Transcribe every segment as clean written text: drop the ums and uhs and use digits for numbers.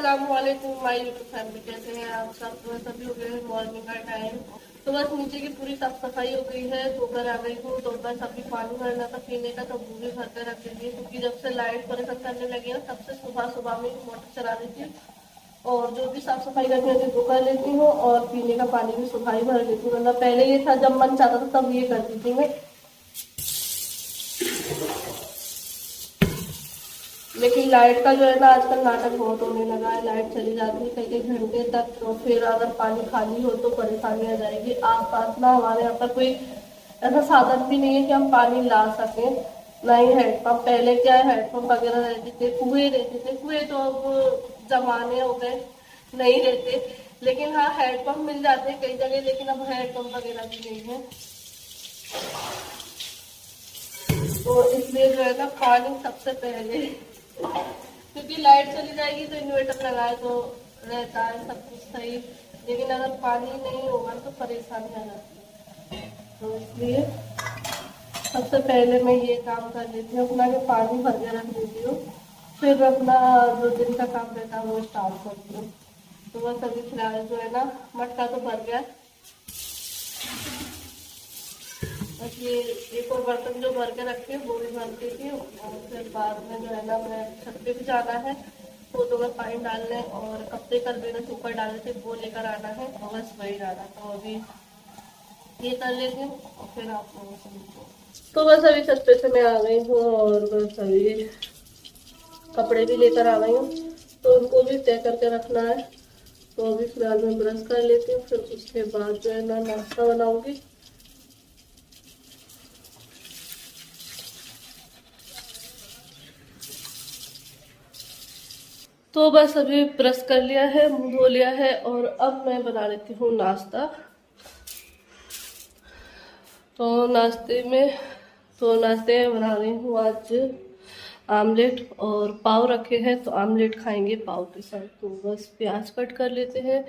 अस्सलामुअलैकुम my YouTube family, कैसे हैं आप सब। तो सभी हो गए हैं मॉर्निंग का टाइम। तो बस नीचे की पूरी साफ सफाई हो गई है, धोकर आ गई हूँ। तो बस अभी पानी भरना था पीने का, तो वो भी भर कर रख देती हूँ, क्योंकि जब से लाइट परेशान करने लगी है तब से सुबह सुबह में मोटर चला देती हूँ और जो भी साफ सफाई करनी होती है वो कर लेती हूँ और पीने का पानी भी सुबह ही भर लेती हूँ। मतलब पहले ये था जब मन चाहता था तब ये करती थी मैं, लेकिन लाइट का जो है ना आजकल नाटक बहुत होने लगा है। लाइट चली जाती है कई कई घंटे तक, तो फिर अगर पानी खाली हो तो परेशानी आ जाएगी। आस पास ना हमारे यहाँ पर कोई ऐसा साधन भी नहीं है कि हम पानी ला सकें, ना ही हैंडपम्प। पहले क्या है, हैंडपम्प वगैरह रहते थे, कुएं रहते थे। कुएं तो अब जमाने हो गए, नहीं रहते। लेकिन हाँ, हैंडपम्प मिल जाते हैं कई जगह, लेकिन अब हैंडपम्प वगैरह भी नहीं है। तो इसलिए जो है ना पानी सबसे पहले, क्योंकि लाइट चली जाएगी तो इन्वर्टर लगाए तो रहता है सब कुछ सही, लेकिन अगर पानी नहीं होगा तो परेशानी आ जाती है। तो इसलिए सबसे पहले मैं ये काम कर लेती हूँ अपना, कि पानी भर के रख देती हूँ, फिर अपना जो दिन का काम रहता है वो स्टार्ट करती हूँ। तो बस अभी फिलहाल जो है ना मटका तो भर गया, बस ये एक और बर्तन जो भर के रखती हूँ वो भी भर देती हूँ। और फिर बाद में जो है ना मैं छत पे भी जाना है, पौधों में पानी डालने, और कपड़े कल मैंने ऊपर डाले थे वो लेकर आना है, और बस वही डाला। तो अभी ये कर लेती हूँ और फिर आप लोगों से मिलती हूँ। तो बस अभी छत पे से मैं आ गई हूँ और बस अभी कपड़े भी लेकर आ गई हूँ, तो उनको भी तय करके रखना है। तो अभी फिलहाल मैं ब्रश कर लेती हूँ, फिर उसके बाद जो है ना नाश्ता बनाऊंगी। तो बस अभी ब्रश कर लिया है, मुंह धो लिया है, और अब मैं बना लेती हूँ नाश्ता। तो नाश्ते में बना रही हूँ आज आमलेट, और पाव रखे हैं तो आमलेट खाएंगे पाव के साथ। तो बस प्याज कट कर लेते हैं।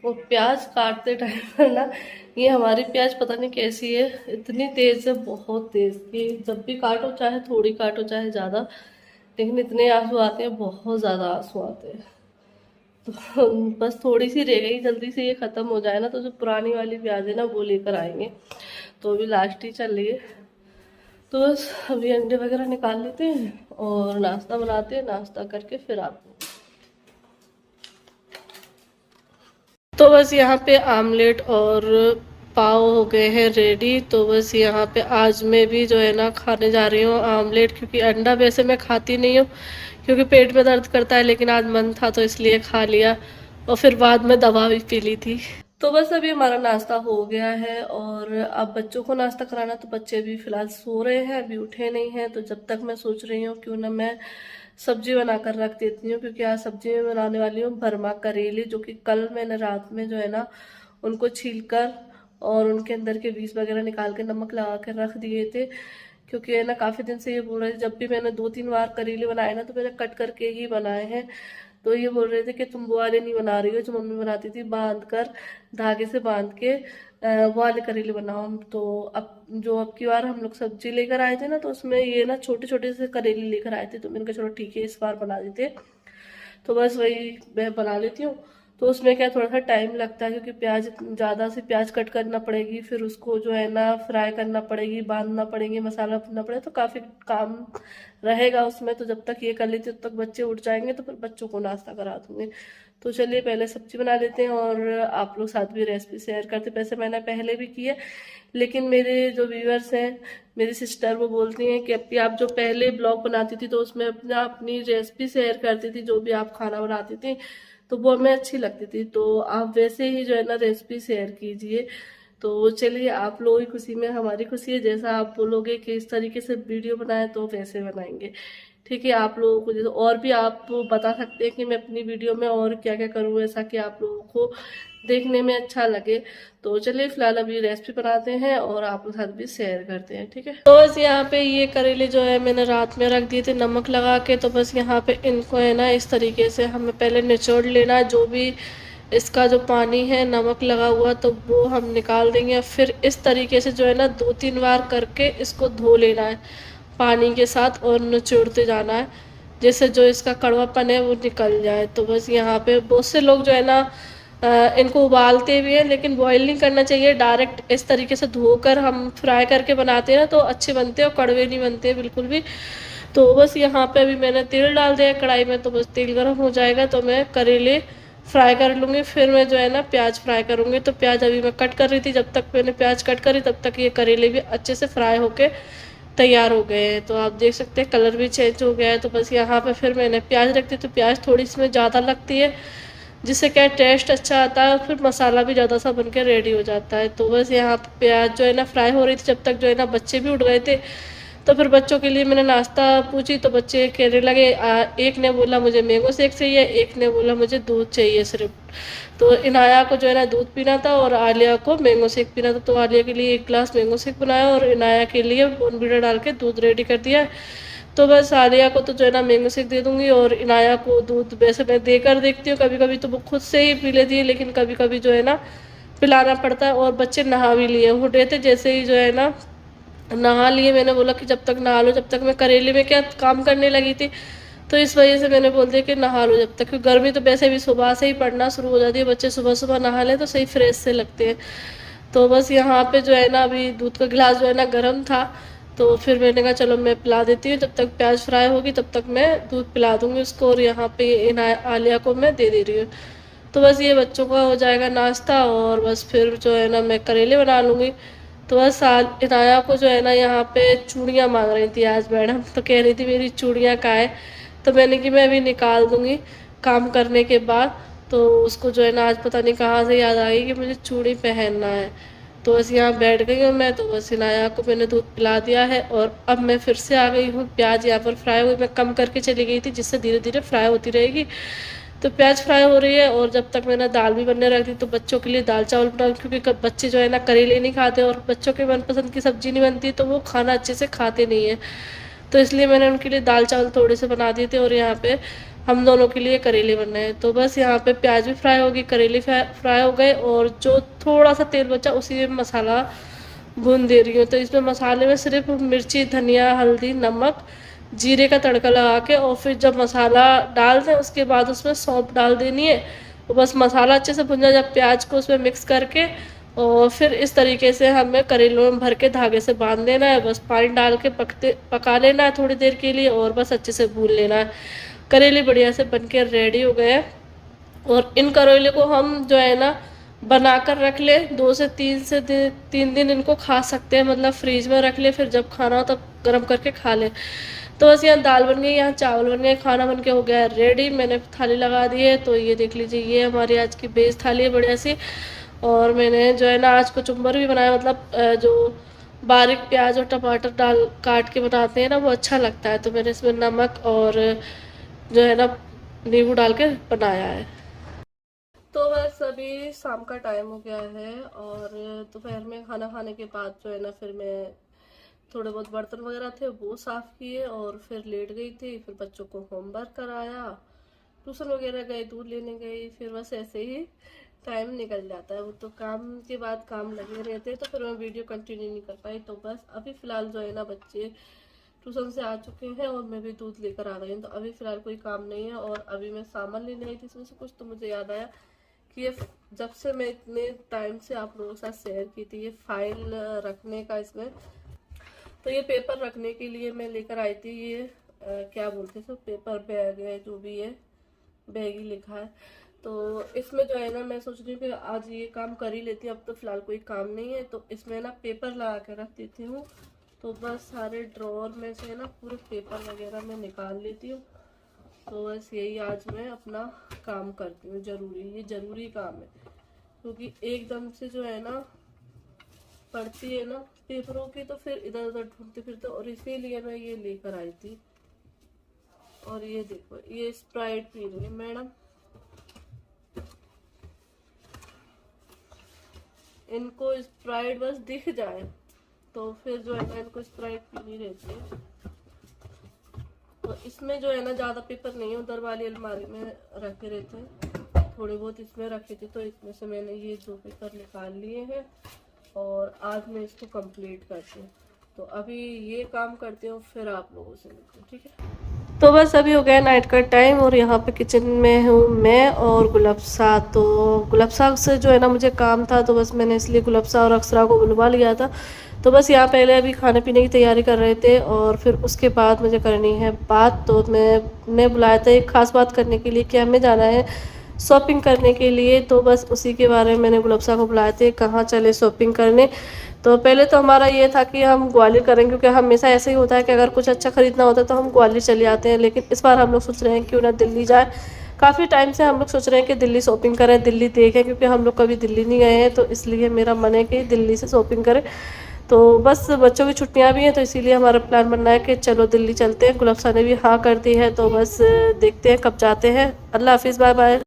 और प्याज काटते टाइम पर ना, ये हमारी प्याज पता नहीं कैसी है, इतनी तेज है, बहुत तेज, कि जब भी काटो, चाहे थोड़ी काटो चाहे ज़्यादा, लेकिन इतने आंसू आते हैं, बहुत ज़्यादा आंसू आते हैं। तो बस थोड़ी सी रह गई, जल्दी से ये ख़त्म हो जाए ना तो जो पुरानी वाली प्याज है ना वो लेकर आएंगे। तो अभी लास्ट ही चल रही है। तो बस अभी अंडे वगैरह निकाल लेते हैं और नाश्ता बनाते हैं, नाश्ता करके फिर आते हैं। तो बस यहाँ पे आमलेट और पाव हो गए हैं रेडी। तो बस यहाँ पे आज मैं भी जो है ना खाने जा रही हूँ आमलेट, क्योंकि अंडा वैसे मैं खाती नहीं हूँ क्योंकि पेट में दर्द करता है, लेकिन आज मन था तो इसलिए खा लिया, और फिर बाद में दवा भी पी ली थी। तो बस अभी हमारा नाश्ता हो गया है, और अब बच्चों को नाश्ता कराना। तो बच्चे भी फिलहाल सो रहे हैं, अभी उठे नहीं हैं। तो जब तक मैं सोच रही हूँ क्यों ना मैं सब्जी बनाकर रख देती हूँ, क्योंकि आज सब्जी में बनाने वाली हूँ भरमा करेले, जो कि कल मैंने रात में जो है ना उनको छीलकर और उनके अंदर के बीज वगैरह निकाल के नमक लगा कर रख दिए थे। क्योंकि है ना काफ़ी दिन से ये बोल रहे थे, जब भी मैंने 2-3 बार करेले बनाए ना तो मैंने कट करके ही बनाए हैं। तो ये बोल रहे थे कि तुम वो वाले नहीं बना रही हो जो मम्मी बनाती थी, बांध कर, धागे से बांध के वो वाले करेले बनाओ। तो अब की बार हम लोग सब्जी लेकर आए थे ना, तो उसमें ये ना छोटे छोटे से करेले लेकर आए थे, तो मैंने कहा चलो ठीक है इस बार बना देते। तो बस वही मैं बना लेती हूँ। तो उसमें क्या थोड़ा सा टाइम लगता है, क्योंकि प्याज ज़्यादा से प्याज कट करना पड़ेगी, फिर उसको जो है ना फ्राई करना पड़ेगी, बांधना पड़ेगी, मसाला भुनना पड़ेगा, तो काफ़ी काम रहेगा उसमें। तो जब तक ये कर लेती हूँ तब तक बच्चे उठ जाएंगे, तो फिर बच्चों को नाश्ता करा दूँगी। तो चलिए पहले सब्जी बना लेते हैं और आप लोग साथ भी रेसिपी शेयर करते। वैसे मैंने पहले भी की है, लेकिन मेरे जो व्यूअर्स हैं, मेरी सिस्टर, वो बोलती हैं कि अभी आप जो पहले ब्लॉग बनाती थी तो उसमें अपनी रेसिपी शेयर करती थी, जो भी आप खाना बनाती थी, तो वो हमें अच्छी लगती थी। तो आप वैसे ही जो है ना रेसिपी शेयर कीजिए। तो चलिए, आप लोगों की खुशी में हमारी खुशी है। जैसा आप बोलोगे कि इस तरीके से वीडियो बनाएं तो वैसे बनाएंगे। ठीक है, आप लोगों को जैसे और भी आप बता सकते हैं कि मैं अपनी वीडियो में और क्या क्या करूँ, ऐसा कि आप लोगों को देखने में अच्छा लगे। तो चलिए फिलहाल अभी रेसिपी बनाते हैं और आप लोग साथ भी शेयर करते हैं। ठीक है, तो बस यहाँ पे ये करेले जो है मैंने रात में रख दिए थे नमक लगा के। तो बस यहाँ पे इनको है ना इस तरीके से हमें पहले निचोड़ लेना है, जो भी इसका जो पानी है नमक लगा हुआ तो वो हम निकाल देंगे। फिर इस तरीके से जो है ना 2-3 बार करके इसको धो लेना है पानी के साथ और निचोड़ते जाना है। जिससे जो इसका कड़वापन है वो निकल जाए। तो बस यहाँ पे बहुत से लोग जो है ना इनको उबालते भी हैं, लेकिन बॉईल नहीं करना चाहिए, डायरेक्ट इस तरीके से धोकर हम फ्राई करके बनाते हैं ना तो अच्छे बनते हैं और कड़वे नहीं बनते बिल्कुल भी। तो बस यहाँ पे अभी मैंने तेल डाल दिया कढ़ाई में, तो बस तेल गर्म हो जाएगा तो मैं करेले फ्राई कर लूँगी। फिर मैं जो है ना प्याज फ्राई करूँगी। तो प्याज अभी मैं कट कर रही थी, जब तक मैंने प्याज कट करी तब तक ये करेले भी अच्छे से फ्राई होके तैयार हो गए हैं। तो आप देख सकते हैं कलर भी चेंज हो गया है। तो बस यहाँ पे फिर मैंने प्याज रख दी, तो प्याज थोड़ी इसमें ज़्यादा लगती है जिससे क्या टेस्ट अच्छा आता है और फिर मसाला भी ज़्यादा सा बन के रेडी हो जाता है। तो बस यहाँ पे प्याज जो है ना फ्राई हो रही थी, जब तक जो है ना बच्चे भी उठ गए थे। तो फिर बच्चों के लिए मैंने नाश्ता पूछी तो बच्चे कहने लगे एक ने बोला मुझे मैंगो शेक चाहिए, एक ने बोला मुझे दूध चाहिए सिर्फ। तो इनाया को जो है ना दूध पीना था और आलिया को मैंगो शेक पीना था। तो आलिया के लिए एक गिलास मैंगो शेक बनाया और इनाया के लिए बोर्नवीटा डाल के दूध रेडी कर दिया है। तो बस आलिया को तो जो है ना मैंगो शेक दे दूंगी और इनाया को दूध वैसे मैं देकर देखती हूँ, कभी कभी तो वो खुद से ही पी लेती है, लेकिन कभी कभी जो है ना पिलाना पड़ता है। और बच्चे नहा भी लिए उठे थे, जैसे ही जो है ना नहा लिए, मैंने बोला कि जब तक नहा लो, जब तक मैं करेले में क्या काम करने लगी थी। तो इस वजह से मैंने बोल दिया कि नहा लो जब तक, क्योंकि गर्मी तो वैसे भी सुबह से ही पड़ना शुरू हो जाती है, बच्चे सुबह सुबह नहा लें तो सही फ्रेश से लगते हैं। तो बस यहाँ पे जो है ना अभी दूध का गिलास जो है ना गर्म था, तो फिर मैंने कहा चलो मैं पिला देती हूँ, जब तक प्याज फ्राई होगी तब तक मैं दूध पिला दूँगी उसको। और यहाँ पे इन आलिया को मैं दे रही हूँ। तो बस ये बच्चों का हो जाएगा नाश्ता और बस फिर जो है ना मैं करेले बना लूँगी। तो बस इनाया को जो है ना यहाँ पे चूड़ियाँ मांग रही थी आज मैडम, तो कह रही थी मेरी चूड़ियाँ कहाँ है। तो मैंने कि मैं अभी निकाल दूँगी काम करने के बाद। तो उसको जो है ना आज पता नहीं कहाँ से याद आ गई कि मुझे चूड़ी पहनना है। तो बस यहाँ बैठ गई हूँ मैं। तो बस इनाया को मैंने दूध पिला दिया है और अब मैं फिर से आ गई हूँ। प्याज यहाँ पर फ्राई हुई, मैं कम करके चली गई थी जिससे धीरे धीरे फ्राई होती रहेगी। तो प्याज फ्राई हो रही है और जब तक मैंने दाल भी बनने रख दी, तो बच्चों के लिए दाल चावल बनाऊँ, क्योंकि बच्चे जो है ना करेले नहीं खाते और बच्चों के मनपसंद की सब्जी नहीं बनती तो वो खाना अच्छे से खाते नहीं है। तो इसलिए मैंने उनके लिए दाल चावल थोड़े से बना दिए थे और यहाँ पे हम दोनों के लिए करेले बन रहे हैं। तो बस यहाँ पे प्याज भी फ्राई होगी, करेले फ्राई हो गए और जो थोड़ा सा तेल बचा उसी में मसाला भून दे रही हूँ। तो इसमें मसाले में सिर्फ मिर्ची, धनिया, हल्दी, नमक, जीरे का तड़का लगा के और फिर जब मसाला डाल दें उसके बाद उसमें सौंफ डाल देनी है। तो बस मसाला अच्छे से भुन जाए, जब प्याज को उसमें मिक्स करके और फिर इस तरीके से हमें करेलों में भर के धागे से बांध देना है। बस पानी डाल के पका लेना है थोड़ी देर के लिए और बस अच्छे से भून लेना है। करेले बढ़िया से बन के रेडी हो गए हैं। और इन करेले को हम जो है ना बनाकर रख ले, 3 दिन इनको खा सकते हैं, मतलब फ्रीज में रख ले, फिर जब खाना हो तब गर्म करके खा ले। तो बस यहाँ दाल बन गई, यहाँ चावल बन गए, खाना बन के हो गया है रेडी। मैंने थाली लगा दी है। तो ये देख लीजिए, ये हमारी आज की बेस थाली है बढ़िया सी। और मैंने जो है ना आज कचुम्बर भी बनाया, मतलब जो बारीक प्याज और टमाटर डाल काट के बनाते हैं ना वो अच्छा लगता है। तो मैंने इसमें नमक और जो है ना नींबू डाल के बनाया है। तो बस अभी शाम का टाइम हो गया है और दोपहर में खाना खाने के बाद जो है ना फिर मैं थोड़े बहुत बर्तन वगैरह थे वो साफ़ किए और फिर लेट गई थी। फिर बच्चों को होमवर्क कराया, ट्यूशन वगैरह गए, दूध लेने गई, फिर बस ऐसे ही टाइम निकल जाता है। वो तो काम के बाद काम लगे रहते हैं तो फिर मैं वीडियो कंटिन्यू नहीं कर पाई। तो बस अभी फ़िलहाल जो है ना बच्चे ट्यूशन से आ चुके हैं और मैं भी दूध लेकर आ गई हूँ। तो अभी फ़िलहाल कोई काम नहीं है और अभी मैं सामान लेने आई थी इसमें से कुछ, तो मुझे याद आया कि ये जब से मैं इतने टाइम से आप लोगों के साथ शेयर की थी ये फाइल रखने का, इसमें तो ये पेपर रखने के लिए मैं लेकर आई थी। ये क्या बोलते हैं, सब पेपर बैग है, जो भी है बैग ही लिखा है। तो इसमें जो है ना मैं सोच रही हूँ कि आज ये काम कर ही लेती हूँ, अब तो फिलहाल कोई काम नहीं है। तो इसमें ना पेपर लगा के रख देती हूँ। तो बस सारे ड्रॉर में से ना पूरे पेपर वगैरह मैं निकाल लेती हूँ। तो बस यही आज मैं अपना काम करती हूँ, ये ज़रूरी काम है, क्योंकि एकदम से जो है ना पढ़ती है ना पेपरों की तो फिर इधर उधर ढूंढते फिरते, और इसीलिए मैं ये लेकर आई थी। और ये देखो, ये स्प्राइट पी रही है मैडम, इनको स्प्राइट बस दिख जाए तो फिर जो है ना इनको स्प्राइट पीनी रहती है। तो इसमें जो है ना ज़्यादा पेपर नहीं है, उधर वाली अलमारी में रखे रहते हैं, थोड़े बहुत इसमें रखे थे। तो इसमें से मैंने ये 2 पेपर निकाल लिए हैं और आज मैं इसको कंप्लीट करती हूँ। तो अभी ये काम करती हूँ फिर आप लोगों से मिलती हूँ, ठीक है। तो बस अभी हो गया नाइट का टाइम और यहाँ पे किचन में हूँ मैं और गुलफ्सा। तो गुलफ्सा से जो है ना मुझे काम था, तो बस मैंने इसलिए गुलफ्सा और अक्षरा को बुलवा लिया था। तो बस यहाँ पहले अभी खाने पीने की तैयारी कर रहे थे और फिर उसके बाद मुझे करनी है बात। तो मैं बुलाया था एक ख़ास बात करने के लिए कि हमें जाना है शॉपिंग करने के लिए। तो बस उसी के बारे में मैंने गुलफ्सा को बुलाए थे, कहाँ चले शॉपिंग करने। तो पहले तो हमारा ये था कि हम ग्वालियर करेंगे, क्योंकि हमेशा ऐसे ही होता है कि अगर कुछ अच्छा ख़रीदना होता है तो हम ग्वालियर चले आते हैं। लेकिन इस बार हम लोग सोच रहे हैं क्यों ना दिल्ली जाए। काफ़ी टाइम से हम लोग सोच रहे हैं कि दिल्ली शॉपिंग करें, दिल्ली देखें, क्योंकि हम लोग कभी दिल्ली नहीं गए हैं। तो इसलिए मेरा मन है कि दिल्ली से शॉपिंग करें। तो बस बच्चों की छुट्टियां भी हैं, तो इसीलिए हमारा प्लान बन रहा है कि चलो दिल्ली चलते हैं। गुलाबसा ने भी हाँ कर दी है, तो बस देखते हैं कब जाते हैं। अल्लाह हाफिज़, बाय बाय।